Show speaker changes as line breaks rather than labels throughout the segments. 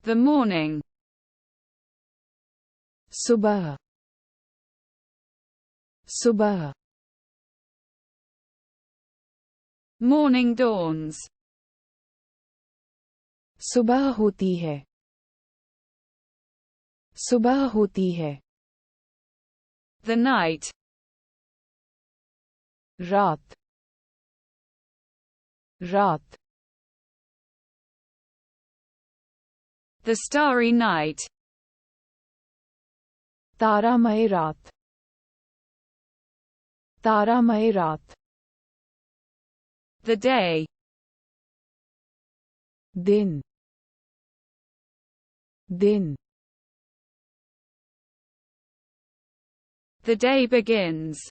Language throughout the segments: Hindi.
The morning.
सुबह, सुबह.
Morning dawns.
सुबह होती है, सुबह होती है.
The night.
रात, रात.
The starry night.
तारामय रात, तारामय रात.
The day.
दिन, दिन.
The day begins.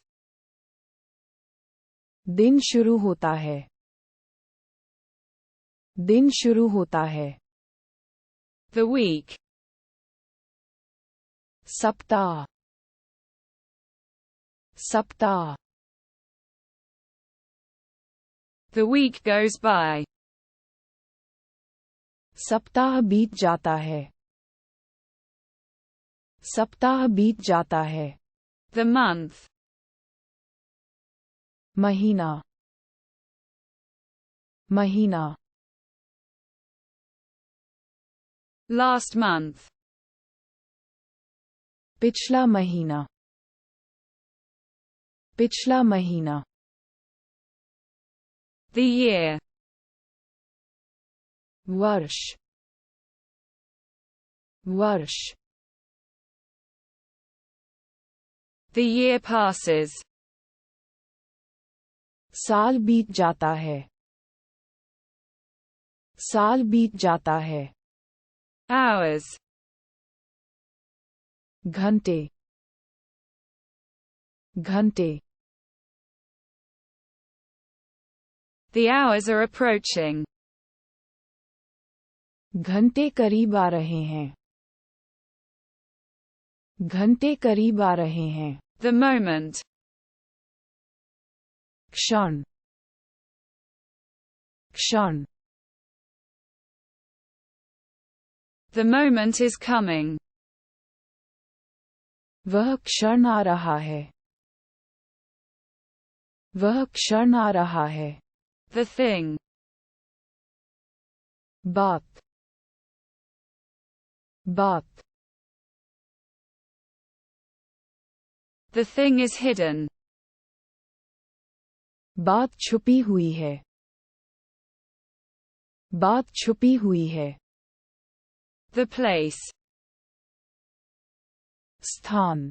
दिन शुरू होता है, दिन शुरू होता है.
The week.
सप्ताह, सप्ताह.
The week goes by.
सप्ताह बीत जाता है, सप्ताह बीत जाता है.
The month.
महीना, महीना.
Last month.
पिछला महीना, पिछला महीना.
The year.
वर्ष, वर्ष.
The year passes.
साल बीत जाता है, साल बीत जाता है.
Hours.
घंटे, घंटे.
The hours are approaching.
घंटे करीब आ रहे हैं, घंटे करीब आ रहे हैं.
The moment.
क्षण, क्षण.
The moment is coming.
वह क्षण आ रहा है, वह क्षण आ रहा है.
The thing.
बात, बात.
The thing is hidden.
बात छुपी हुई है, बात छुपी हुई है.
The place.
स्थान,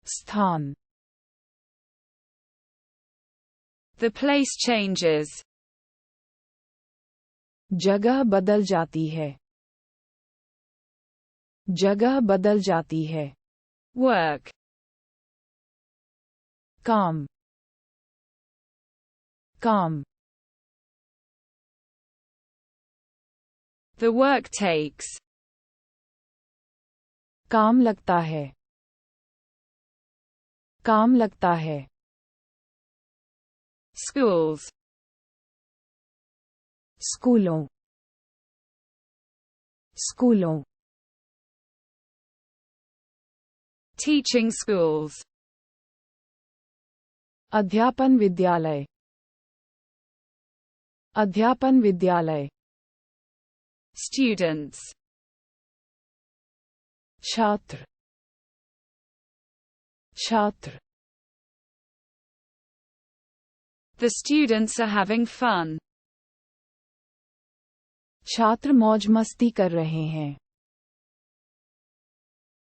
स्थान.
The place changes.
जगह बदल जाती है, जगह बदल जाती है.
Work.
काम, काम.
The work takes.
काम लगता है, काम लगता है.
Schools.
स्कूलों, स्कूलों.
Teaching schools.
अध्यापन विद्यालय, अध्यापन विद्यालय.
Students.
छात्र, छात्र.
The students are having fun.
छात्र मौज मस्ती कर रहे हैं,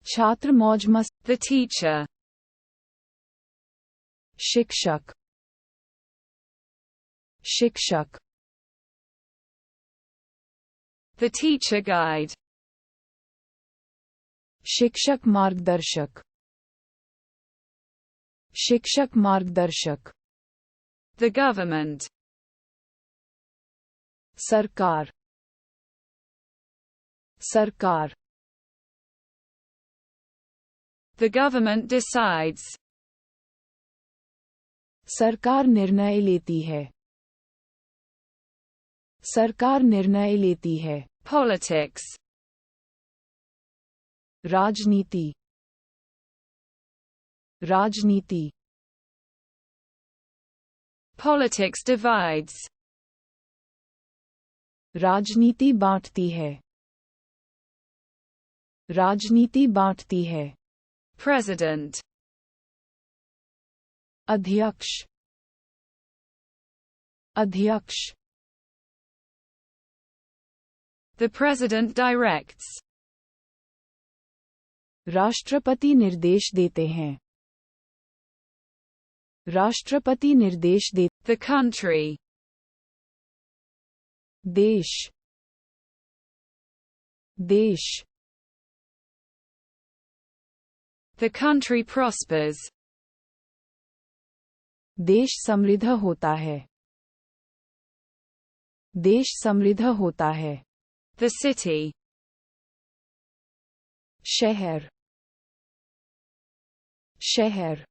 छात्र मौज मस्ती.
The teacher.
शिक्षक, शिक्षक.
The teacher guide.
शिक्षक मार्गदर्शक, शिक्षक मार्गदर्शक.
The government.
सरकार, सरकार.
The government decides.
सरकार निर्णय लेती है, सरकार निर्णय लेती है.
Politics.
राजनीति. राजनीति.
Politics divides.
राजनीति बांटती है. राजनीति बांटती है.
President.
अध्यक्ष. अध्यक्ष.
The president directs.
राष्ट्रपति निर्देश देते हैं. राष्ट्रपति निर्देश दे.
The country.
देश. देश.
The country prospers.
देश समृद्ध होता है. देश समृद्ध होता है.
The city.
शहर. शहर.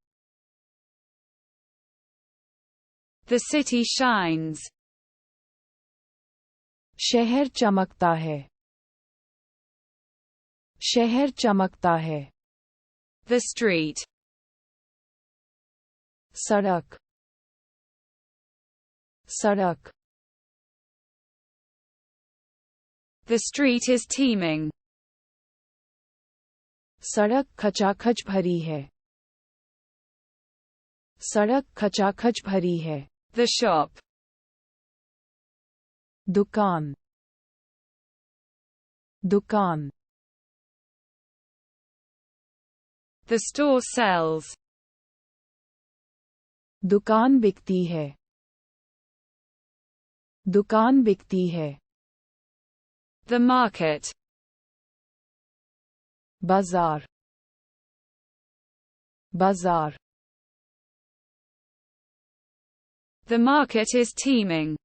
The city shines.
शहर चमकता है. शहर चमकता है.
The street.
सड़क. सड़क.
The street is teeming.
सड़क खचाखच भरी है. सड़क खचाखच भरी है.
The shop.
दुकान. दुकान.
The store sells.
दुकान बिकती है. दुकान बिकती है.
The market.
बाजार. बाजार.
The market is teeming.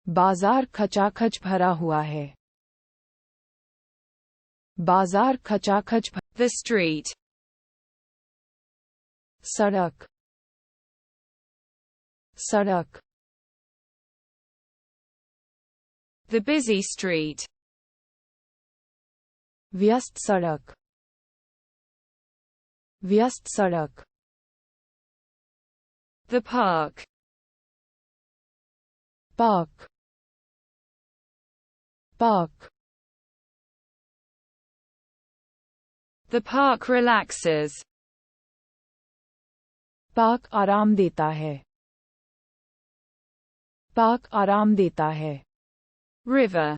बाजार खचाखच भरा हुआ है. बाजार खचाखच
The street.
सड़क. सड़क.
The busy street.
व्यस्त सड़क. व्यस्त सड़क.
The park.
Park. Park.
The park relaxes.
Park आराम देता है. पार्क आराम देता है.
River.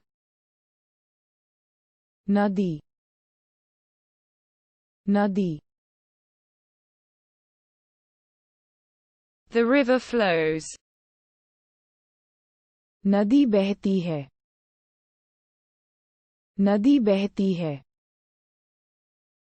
नदी. नदी.
The river flows.
नदी बहती है. नदी बहती है.